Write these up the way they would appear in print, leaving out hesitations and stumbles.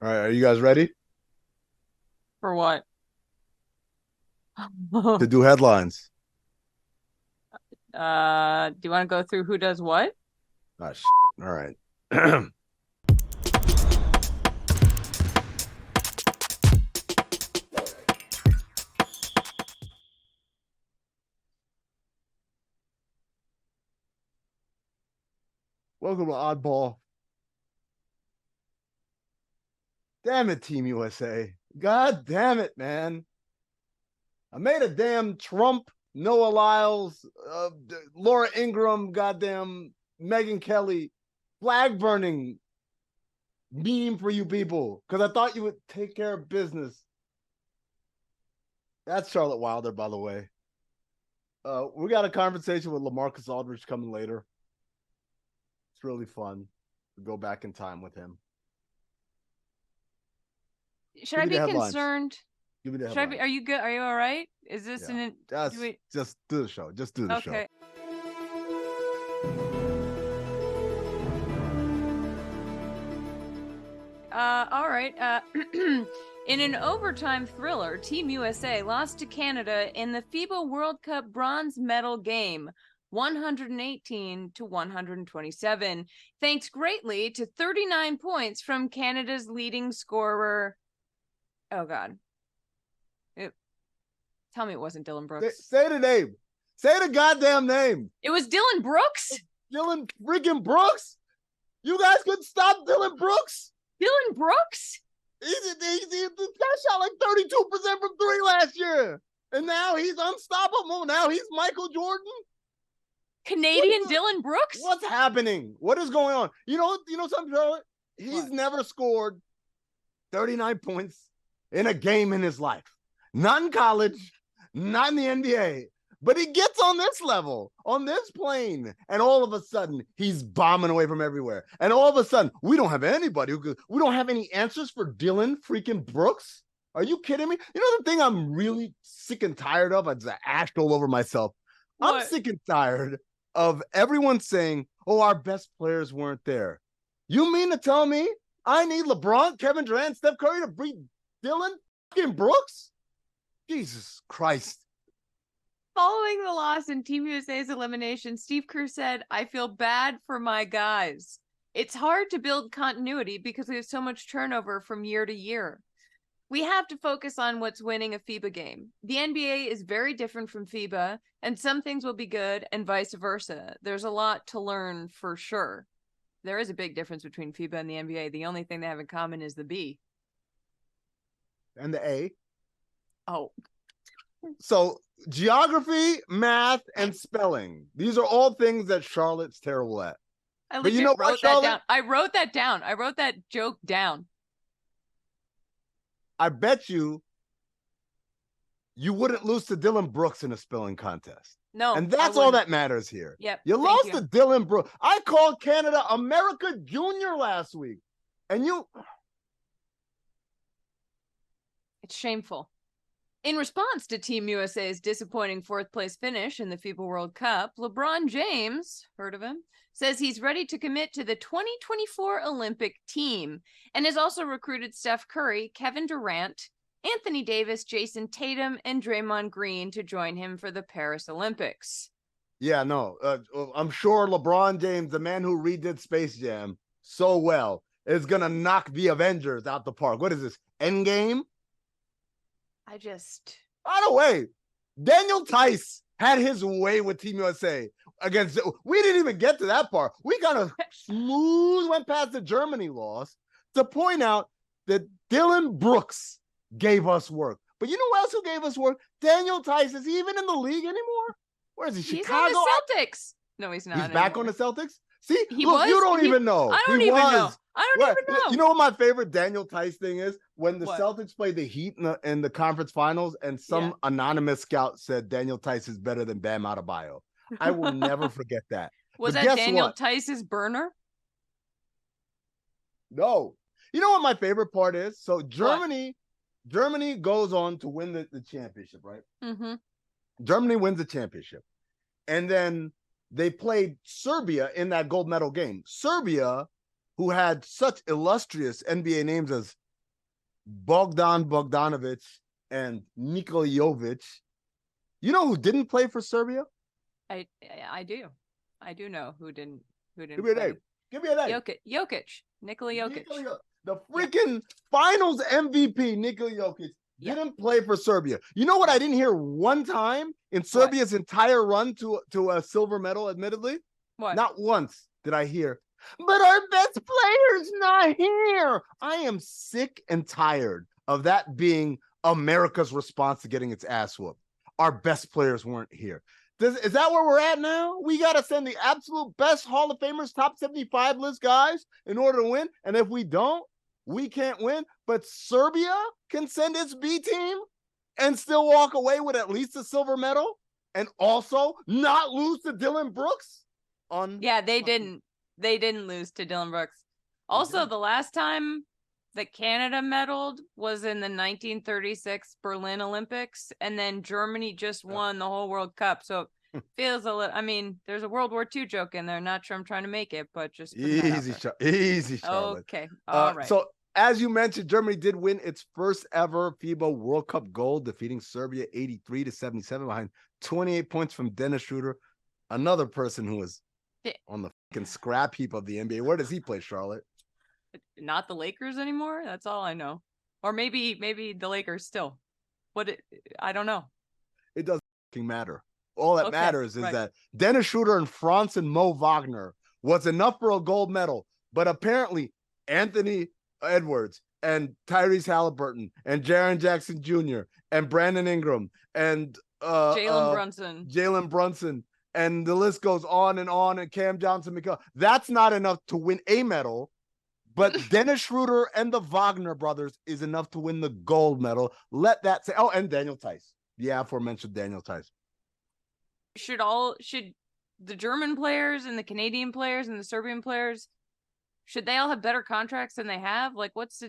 All right, are you guys ready For what? to do headlines? Do you want to go through who does what? Ah, all right. Welcome to Oddball. Damn it, Team USA. God damn it, man. I made a damn Trump, Noah Lyles, Laura Ingraham, goddamn Megan Kelly flag burning meme for you people because I thought you would take care of business. That's Charlotte Wilder, by the way. We got a conversation with LaMarcus Aldridge coming later. It's really fun to go back in time with him. Should Give I me the be headlines. concerned? Give me the Should I be? headlines. Are you good? Are you all right? Is this Yeah. an? Do we? Just do the show. Just do the show. Okay. All right. In an overtime thriller, Team USA lost to Canada in the FIBA World Cup bronze medal game, 118 to 127, thanks greatly to 39 points from Canada's leading scorer. Oh God. Tell me it wasn't Dillon Brooks. Say the name. Say the goddamn name. It was Dillon Brooks? Dillon freaking Brooks? You guys couldn't stop Dillon Brooks? Dillon Brooks? This guy shot like 32% from three last year. And now he's unstoppable. Now he's Michael Jordan. Canadian Dillon Brooks? What's happening? What is going on? You know something, Charlotte? He's never scored 39 points in a game in his life. Not in college, not in the NBA. But he gets on this level, on this plane, and all of a sudden, he's bombing away from everywhere. And all of a sudden, we don't have anybody we don't have any answers for Dillon freaking Brooks. Are you kidding me? You know the thing I'm really sick and tired of? I just ashed all over myself. What? I'm sick and tired of everyone saying, oh, our best players weren't there. You mean to tell me I need LeBron, Kevin Durant, Steph Curry to beat Dillon fucking Brooks? Jesus Christ. Following the loss in Team USA's elimination, Steve Kerr said, I feel bad for my guys. It's hard to build continuity because we have so much turnover from year to year. We have to focus on what's winning a FIBA game. The NBA is very different from FIBA, and some things will be good and vice versa. There's a lot to learn for sure. There is a big difference between FIBA and the NBA. The only thing they have in common is the B. And the A. Oh. So geography, math, and spelling. These are all things that Charlotte's terrible at. But you know what, Charlotte? I wrote that down. I wrote that joke down. I bet you wouldn't lose to Dillon Brooks in a spelling contest. No. And that's all that matters here. Yep. You lost to Dillon Brooks. I called Canada America Junior last week. And you... It's shameful. In response to Team USA's disappointing fourth-place finish in the FIBA World Cup, LeBron James, heard of him, says he's ready to commit to the 2024 Olympic team and has also recruited Steph Curry, Kevin Durant, Anthony Davis, Jason Tatum, and Draymond Green to join him for the Paris Olympics. Yeah, no, I'm sure LeBron James, the man who redid Space Jam so well, is going to knock the Avengers out the park. What is this, Endgame? By the way, Daniel Tice had his way with Team USA against. We didn't even get to that part. We kind of smooth went past the Germany loss to point out that Dillon Brooks gave us work. But you know who else who gave us work? Daniel Tice. Is he even in the league anymore? Where is he? He's Chicago? on the Celtics. No, he's not. He's back on the Celtics? See, he look, was? you don't even know. I don't even know. I don't even know. You know what my favorite Daniel Tice thing is? When the What? Celtics played the Heat in the conference finals, and some anonymous scout said Daniel Tice is better than Bam Adebayo. I will never forget that. Was But that guess Daniel what? Tice's burner? No. You know what my favorite part is? So Germany goes on to win the championship, right? Mm-hmm. Germany wins the championship. And then they played Serbia in that gold medal game. Serbia, who had such illustrious NBA names as Bogdan Bogdanovic and Nikola Jovic. You know who didn't play for Serbia? I do. I do know who didn't Give me a play. name. Give me a name. Jokic. Nikola Jokic. The freaking finals MVP, Nikola Jokic, didn't play for Serbia. You know what I didn't hear one time in Serbia's entire run to a silver medal, admittedly? What? Not once did I hear, but our best player's not here. I am sick and tired of that being America's response to getting its ass whooped. Our best players weren't here. Is that where we're at now? We got to send the absolute best Hall of Famers, top 75 list guys in order to win. And if we don't, we can't win. But Serbia can send its B team and still walk away with at least a silver medal and also not lose to Dillon Brooks. They didn't lose to Dillon Brooks. Also, the last time that Canada medaled was in the 1936 Berlin Olympics, and then Germany just won the whole World Cup. So it feels a little, I mean, there's a World War II joke in there. Not sure I'm trying to make it, but just easy, Charlotte. Okay, all right. So as you mentioned, Germany did win its first ever FIBA World Cup gold, defeating Serbia 83-77 behind 28 points from Dennis Schroeder, another person who is on the fucking scrap heap of the NBA. Where does he play, Charlotte? Not the Lakers anymore. That's all I know. Or maybe the Lakers still. I don't know. It doesn't matter. All that matters is that Dennis Schroeder and Franz and Mo Wagner was enough for a gold medal. But apparently Anthony Edwards and Tyrese Halliburton and Jaren Jackson Jr. and Brandon Ingram and Jalen Brunson. And the list goes on, and Cam Johnson. That's not enough to win a medal. But Dennis Schroeder and the Wagner brothers is enough to win the gold medal. Let that say. Oh, and Daniel Theis. Yeah, aforementioned Daniel Theis. Should the German players and the Canadian players and the Serbian players, should they all have better contracts than they have? Like, what's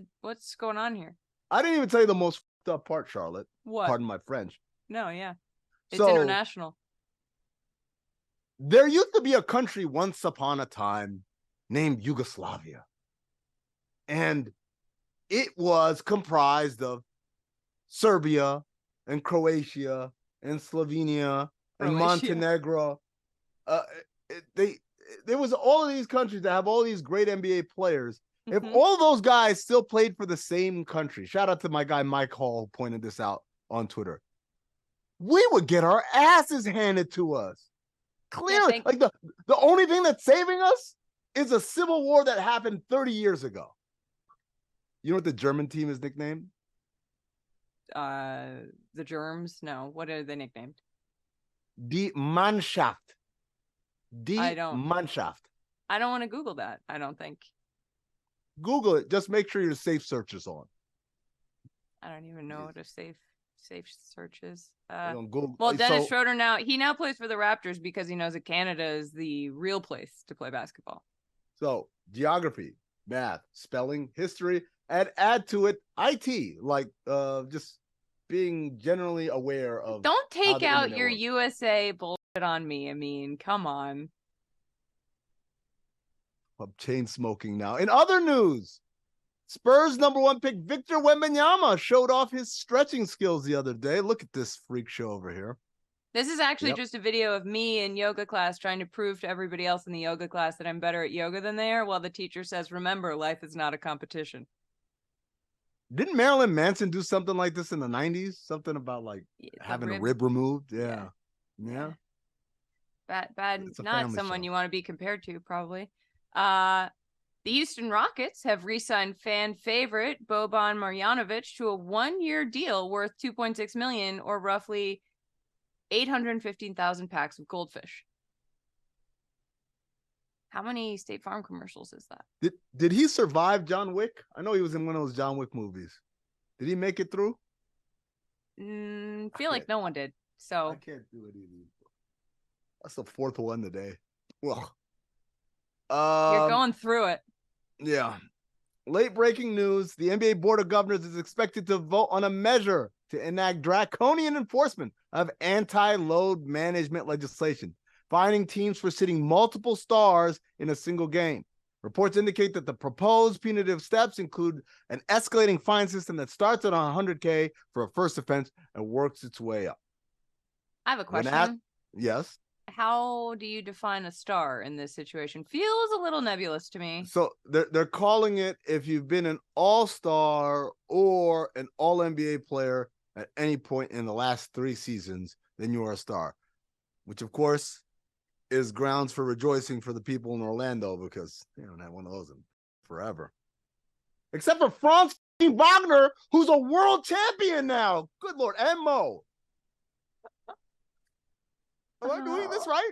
going on here? I didn't even tell you the most fucked up part, Charlotte. What? Pardon my French. No, yeah. It's international. There used to be a country once upon a time named Yugoslavia. And it was comprised of Serbia and Croatia and Slovenia and Montenegro. There was all of these countries that have all these great NBA players. If all those guys still played for the same country, shout out to my guy Mike Hall who pointed this out on Twitter, we would get our asses handed to us. Clearly, like the only thing that's saving us is a civil war that happened 30 years ago. You know what the German team is nicknamed? The Germs? No. What are they nicknamed? Die Mannschaft. Mannschaft. I don't want to Google that, I don't think. Google it. Just make sure your safe search is on. I don't even know what a safe search is. Google. Well, Dennis Schroeder now plays for the Raptors because he knows that Canada is the real place to play basketball. So geography, math, spelling, history, and add to it IT, like just being generally aware of. Don't take out your USA bullshit on me. I mean, come on. I'm chain smoking now. In other news, Spurs #1 pick Victor Wembanyama showed off his stretching skills the other day. Look at this freak show over here. This is actually just a video of me in yoga class trying to prove to everybody else in the yoga class that I'm better at yoga than they are, while the teacher says, remember, life is not a competition. Didn't Marilyn Manson do something like this in the 90s? Something about like having a rib removed? Yeah. Bad. Not someone you want to be compared to, probably. The Houston Rockets have re-signed fan favorite Boban Marjanovic to a 1-year deal worth $2.6 million, or roughly 815,000 packs of goldfish. How many State Farm commercials is that? Did he survive John Wick? I know he was in one of those John Wick movies. Did he make it through? Feel like no one did. So I can't do it either. That's the 4th one today. Well, you're going through it. Yeah. Late breaking news. The NBA Board of Governors is expected to vote on a measure to enact draconian enforcement of anti-load management legislation, fining teams for sitting multiple stars in a single game. Reports indicate that the proposed punitive steps include an escalating fine system that starts at $100K for a first offense and works its way up. I have a question. Yes. How do you define a star in this situation? Feels a little nebulous to me. So they're calling it if you've been an all-star or an all-NBA player at any point in the last 3 seasons, then you are a star, which of course is grounds for rejoicing for the people in Orlando because they don't have one of those in forever. Except for Franz Wagner, who's a world champion now. Good Lord, and Mo. Am I doing this right?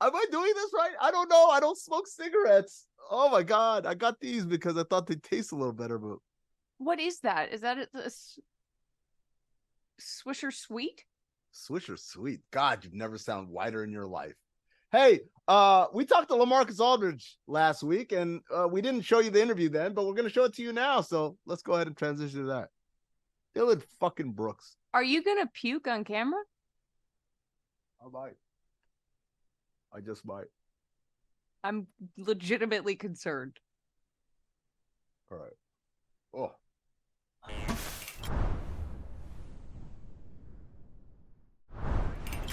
Am I doing this right? I don't know. I don't smoke cigarettes. Oh my God. I got these because I thought they'd taste a little better, but what is that? Is that a Swisher Sweet? Swisher Sweet. God, you've never sounded whiter in your life. Hey, we talked to LaMarcus Aldridge last week, and we didn't show you the interview then, but we're going to show it to you now. So let's go ahead and transition to that. Dillon fucking Brooks. Are you going to puke on camera? I might. I just might. I'm legitimately concerned. All right. Oh.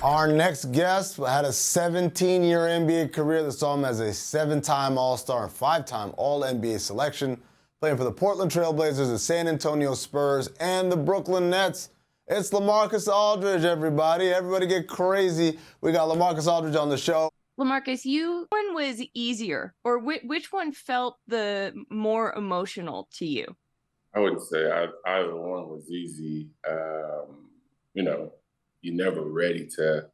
Our next guest had a 17-year NBA career that saw him as a 7-time All-Star and 5-time All-NBA selection, playing for the Portland Trailblazers, the San Antonio Spurs, and the Brooklyn Nets. It's LaMarcus Aldridge, everybody. Everybody get crazy. We got LaMarcus Aldridge on the show. LaMarcus, which one was easier, or which one felt the more emotional to you? I wouldn't say either one was easy. You're never ready to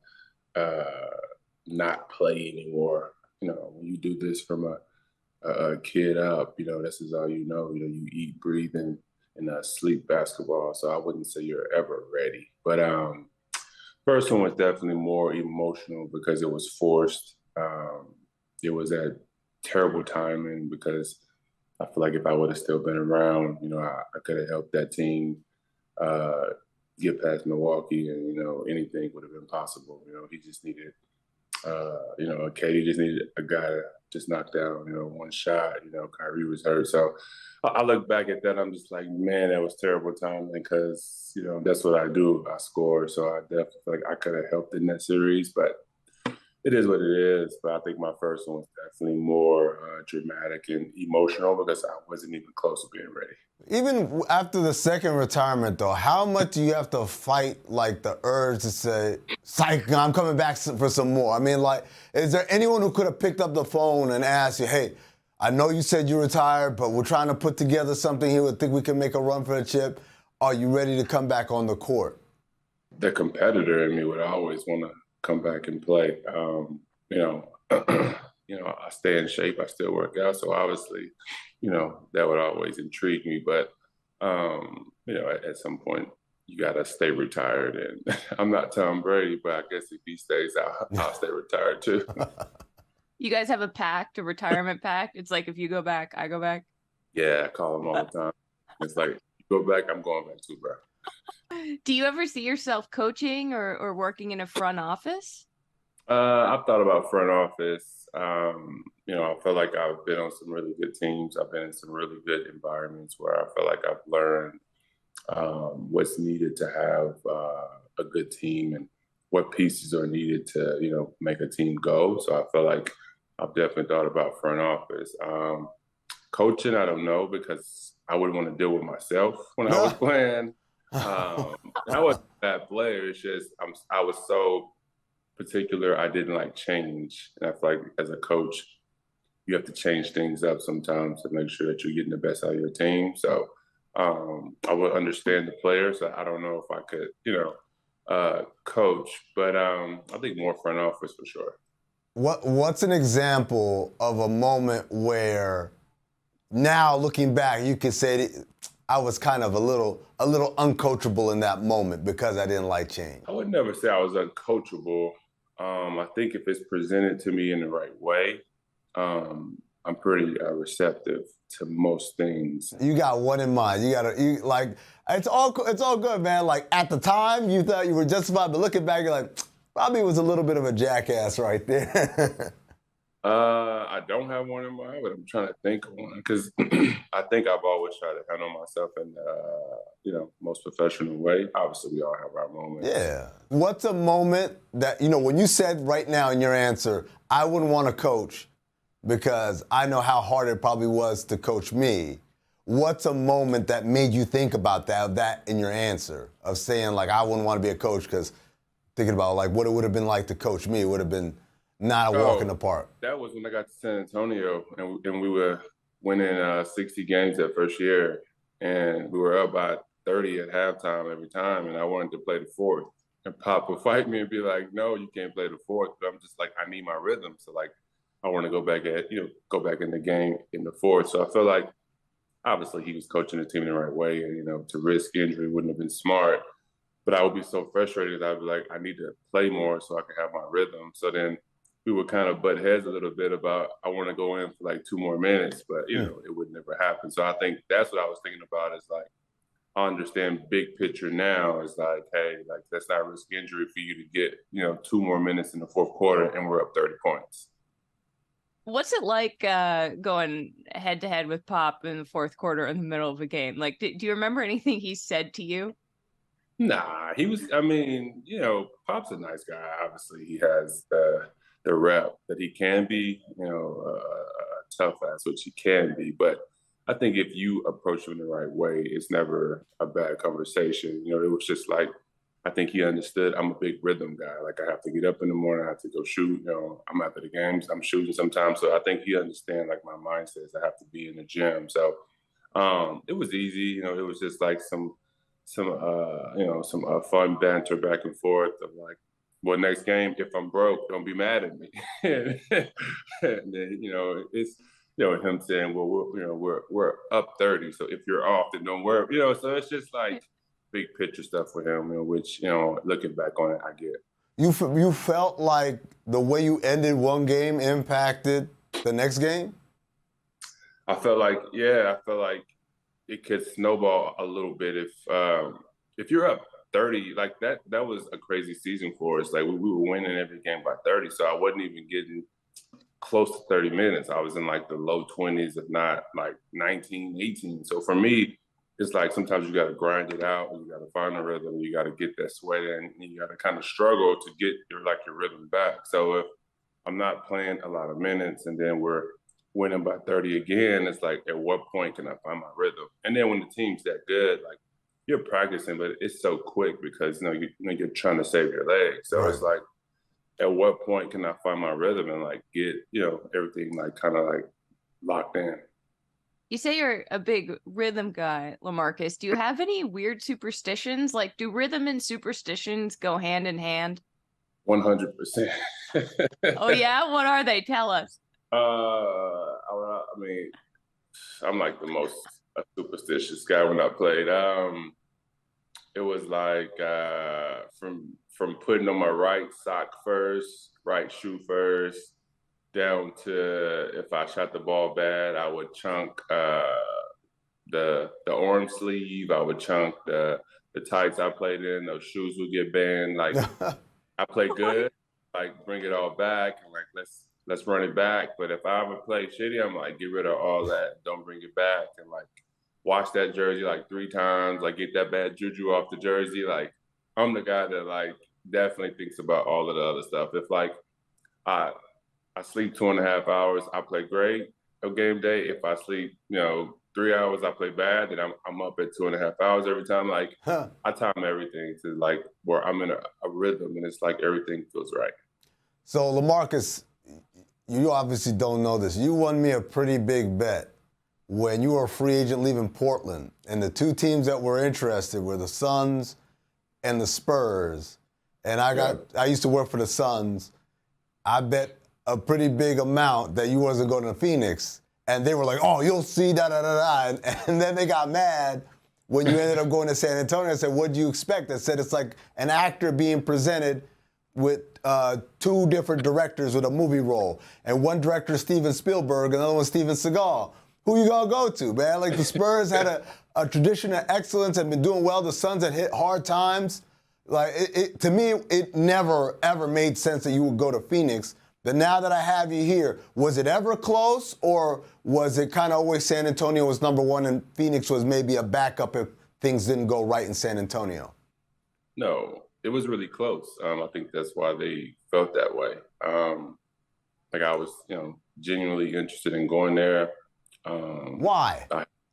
not play anymore. When you do this from a kid up, this is all you know. You eat, breathe, and sleep basketball. So I wouldn't say you're ever ready. But first one was definitely more emotional because it was forced. It was at terrible timing because I feel like if I would have still been around, I could have helped that team get past Milwaukee, and anything would have been possible. He just needed, Katie just needed a guy to just knock down, one shot. Kyrie was hurt, so I look back at that. I'm just like, man, that was terrible timing because that's what I do. I score, so I definitely feel like I could have helped in that series, but it is what it is. But I think my first one was definitely more dramatic and emotional because I wasn't even close to being ready. Even after the second retirement, though, how much do you have to fight, like, the urge to say, psych, I'm coming back for some more? I mean, like, is there anyone who could have picked up the phone and asked you, hey, I know you said you retired, but we're trying to put together something here. We think we can make a run for the chip. Are you ready to come back on the court? The competitor in me would always want to come back and play. I stay in shape. I still work out. So obviously, that would always intrigue me. But, at some point, you got to stay retired. And I'm not Tom Brady, but I guess if he stays out, I'll stay retired too. You guys have a pact, a retirement pact? It's like if you go back, I go back? Yeah, I call him all the time. It's like, you go back, I'm going back too, bro. Do you ever see yourself coaching or working in a front office? I've thought about front office. I feel like I've been on some really good teams. I've been in some really good environments where I feel like I've learned what's needed to have a good team and what pieces are needed to, make a team go. So I feel like I've definitely thought about front office. Coaching, I don't know, because I wouldn't want to deal with myself when I was playing. I wasn't a bad player. It's just I was so particular. I didn't like change, and I feel like as a coach, you have to change things up sometimes to make sure that you're getting the best out of your team. So I would understand the players. I don't know if I could, coach, but I think more front office for sure. What's an example of a moment where now looking back, you could say that I was kind of a little uncoachable in that moment because I didn't like change? I would never say I was uncoachable. I think if it's presented to me in the right way, I'm pretty receptive to most things. You got one in mind. It's all good, man. Like at the time, you thought you were justified, but looking back, you're like, probably was a little bit of a jackass right there. I don't have one in mind, but I'm trying to think of one because I think I've always tried to handle myself in most professional way. Obviously, we all have our moments. Yeah. What's a moment that, when you said right now in your answer, I wouldn't want to coach because I know how hard it probably was to coach me. What's a moment that made you think about that in your answer of saying, like, I wouldn't want to be a coach because thinking about, like, what it would have been like to coach me would have been not a walk in the park. That was when I got to San Antonio, and we were winning 60 games that first year, and we were up by 30 at halftime every time, and I wanted to play the fourth. And Pop would fight me and be like, "No, you can't play the fourth." But I'm just like, I need my rhythm, so like, I want to go back in the game in the fourth. So I feel like, obviously, he was coaching the team in the right way, and to risk injury wouldn't have been smart. But I would be so frustrated that I'd be like, I need to play more so I can have my rhythm. So then we would kind of butt heads a little bit about, I want to go in for like 2 more minutes, but it would never happen. So I think that's what I was thinking about is like, I understand big picture now is like, hey, like let's not risk injury for you to get, 2 more minutes in the fourth quarter and we're up 30 points. What's it like going head to head with Pop in the fourth quarter in the middle of a game? Like, do you remember anything he said to you? Nah, Pop's a nice guy. Obviously, he has the rep that he can be, tough ass, which he can be. But I think if you approach him the right way, it's never a bad conversation. It was just like, I think he understood I'm a big rhythm guy. Like, I have to get up in the morning, I have to go shoot. I'm after the games, I'm shooting sometimes. So I think he understands, like, my mindset is I have to be in the gym. So it was easy. It was just like some fun banter back and forth of like, well, next game, if I'm broke, don't be mad at me. And then, it's, him saying, well, we're up 30. So if you're off, then don't worry. So it's just like big picture stuff for him, which, looking back on it, I get. You felt like the way you ended one game impacted the next game? I felt like it could snowball a little bit if you're up 30, like that was a crazy season for us. Like we were winning every game by 30, so I wasn't even getting close to 30 minutes. I was in like the low 20s, if not like 19, 18. So for me, it's like sometimes you got to grind it out, and you got to find a rhythm, you got to get that sweat in, and you got to kind of struggle to get your rhythm back. So if I'm not playing a lot of minutes and then we're winning by 30 again, it's like, at what point can I find my rhythm? And then when the team's that good, like, you're practicing, but it's so quick because you're trying to save your legs. So It's like, at what point can I find my rhythm and like get everything like kind of like locked in? You say you're a big rhythm guy, LaMarcus. Do you have any weird superstitions? Like, do rhythm and superstitions go hand in hand? 100%. Oh yeah, what are they? Tell us. I mean, I'm like the most superstitious guy when I played. It was like from putting on my right sock first, right shoe first, down to if I shot the ball bad, I would chunk the arm sleeve. I would chunk the tights I played in. Those shoes would get banned. Like I played good, like bring it all back and like let's run it back. But if I ever play shitty, I'm like, get rid of all that. Don't bring it back. And like wash that jersey like 3 times, like get that bad juju off the jersey. Like I'm the guy that like definitely thinks about all of the other stuff. If like I sleep 2.5 hours, I play great on game day. If I sleep, 3 hours, I play bad, then I'm up at 2.5 hours every time. Like I time everything to like where I'm in a rhythm and it's like everything feels right. So LaMarcus, you obviously don't know this. You won me a pretty big bet when you were a free agent leaving Portland, and the 2 teams that were interested were the Suns and the Spurs. And I used to work for the Suns. I bet a pretty big amount that you wasn't going to Phoenix. And they were like, oh, you'll see, da-da-da-da. And then they got mad when you ended up going to San Antonio and said, what do you expect? I said, it's like an actor being presented with 2 different directors with a movie role. And one director is Steven Spielberg, another one Steven Seagal. Who you gonna go to, man? Like the Spurs had a tradition of excellence and been doing well. The Suns had hit hard times. Like to me, it never ever made sense that you would go to Phoenix. But now that I have you here, was it ever close, or was it kind of always San Antonio was number one and Phoenix was maybe a backup if things didn't go right in San Antonio? No, it was really close. I think that's why they felt that way. Like I was, genuinely interested in going there. Why?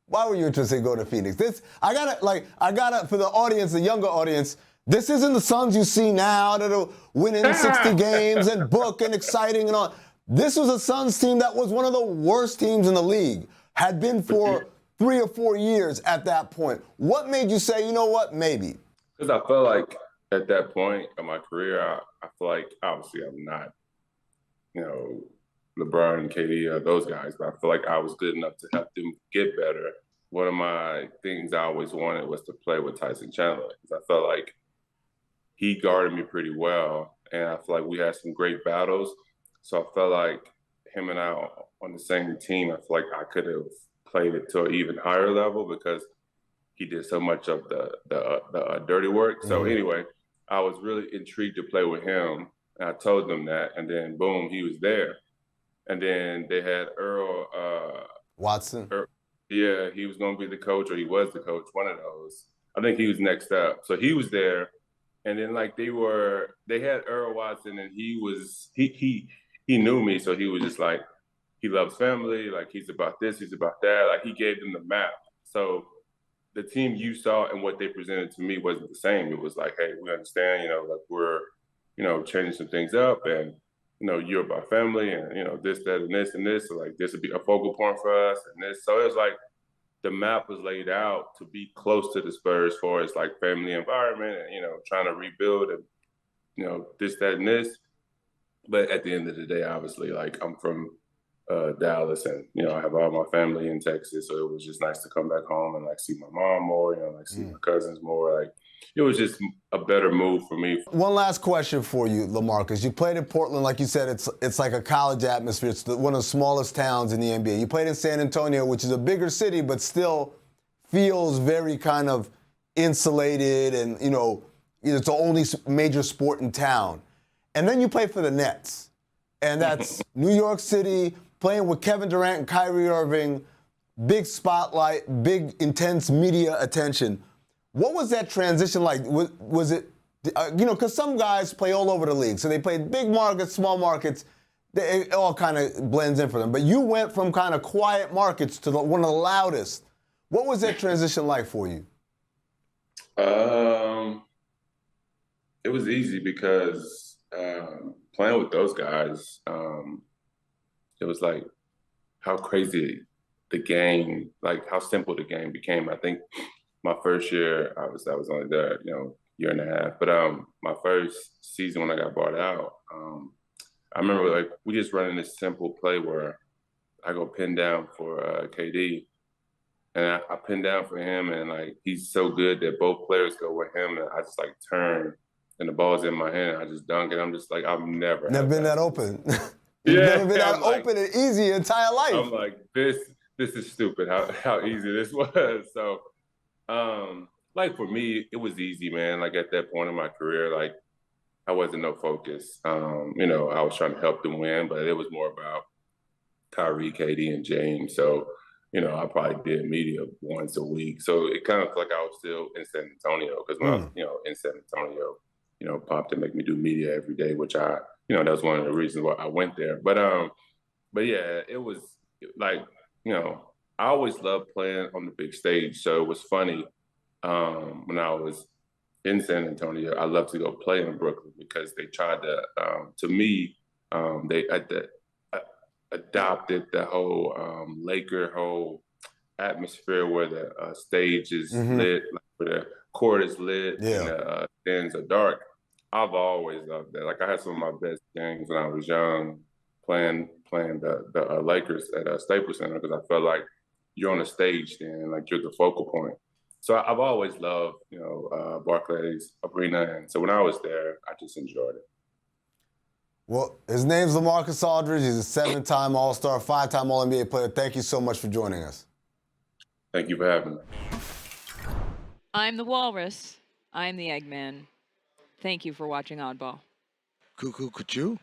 Why were you interested in going to Phoenix? I gotta, for the audience, the younger audience, this isn't the Suns you see now that are winning 60 games and book and exciting and all. This was a Suns team that was one of the worst teams in the league, had been for 3 or 4 years at that point. What made you say, you know what, maybe? Because I felt like at that point in my career, I feel like obviously I'm not, LeBron and KD, those guys, but I feel like I was good enough to help them get better. One of my things I always wanted was to play with Tyson Chandler, because I felt like he guarded me pretty well, and I feel like we had some great battles. So I felt like him and I on the same team, I feel like I could have played it to an even higher level because he did so much of the dirty work. So anyway, I was really intrigued to play with him, and I told them that, and then boom, he was there. And then they had Earl Watson. Yeah, he was going to be the coach, or he was the coach, one of those. I think he was next up. So he was there. And then they had Earl Watson, and he knew me. So he was just like, he loves family. Like, he's about this, he's about that. Like, he gave them the map. So the team you saw and what they presented to me wasn't the same. It was like, hey, we understand, like we're, changing some things up, and, you're about family, and, this, that, and this, and this. So, like, this would be a focal point for us, and this. So it was like the map was laid out to be close to the Spurs as far as, like, family environment and, trying to rebuild and, this, that, and this. But at the end of the day, obviously, like, I'm from Dallas, and, I have all my family in Texas. So it was just nice to come back home and, like, see my mom more, like, see my cousins more. Like, it was just a better move for me. One last question for you, LaMarcus. You played in Portland, like you said, it's like a college atmosphere. It's one of the smallest towns in the NBA. You played in San Antonio, which is a bigger city, but still feels very kind of insulated, and, it's the only major sport in town. And then you play for the Nets, and that's New York City, playing with Kevin Durant and Kyrie Irving, big spotlight, big intense media attention. What was that transition like? Was it, because some guys play all over the league. So they played big markets, small markets. It all kind of blends in for them. But you went from kind of quiet markets to one of the loudest. What was that transition like for you? It was easy because playing with those guys, it was like how crazy the game, like how simple the game became. I think my first year, I was only there, year and a half. But my first season when I got bought out, I remember, like, we just running this simple play where I go pin down for KD, and I pin down for him, and, like, he's so good that both players go with him, and I just, like, turn, and the ball's in my hand, I just dunk it. I'm just like, I've never been that open. You've never been that open and easy your entire life. I'm like, this is stupid how easy this was. So, like, for me, it was easy, man. Like, at that point in my career, like, I wasn't no focus. I was trying to help them win, but it was more about Kyrie, KD, and James. So, I probably did media once a week. So it kind of felt like I was still in San Antonio, because when I was, in San Antonio, Pop to make me do media every day, which that was one of the reasons why I went there. But yeah, it was like, I always loved playing on the big stage. So it was funny when I was in San Antonio, I loved to go play in Brooklyn, because they tried to me, they adopted the whole Laker atmosphere where the stage is lit, like, where the court is lit, and the stands are dark. I've always loved that. Like, I had some of my best games when I was young, playing the Lakers at Staples Center, because I felt like you're on the stage then, like, you're the focal point. So I've always loved, Barclays Arena, and so when I was there, I just enjoyed it. Well, his name's LaMarcus Aldridge. He's a 7-time All-Star, 5-time All-NBA player. Thank you so much for joining us. Thank you for having me. I'm the Walrus. I'm the Eggman. Thank you for watching Oddball. Cuckoo, could you?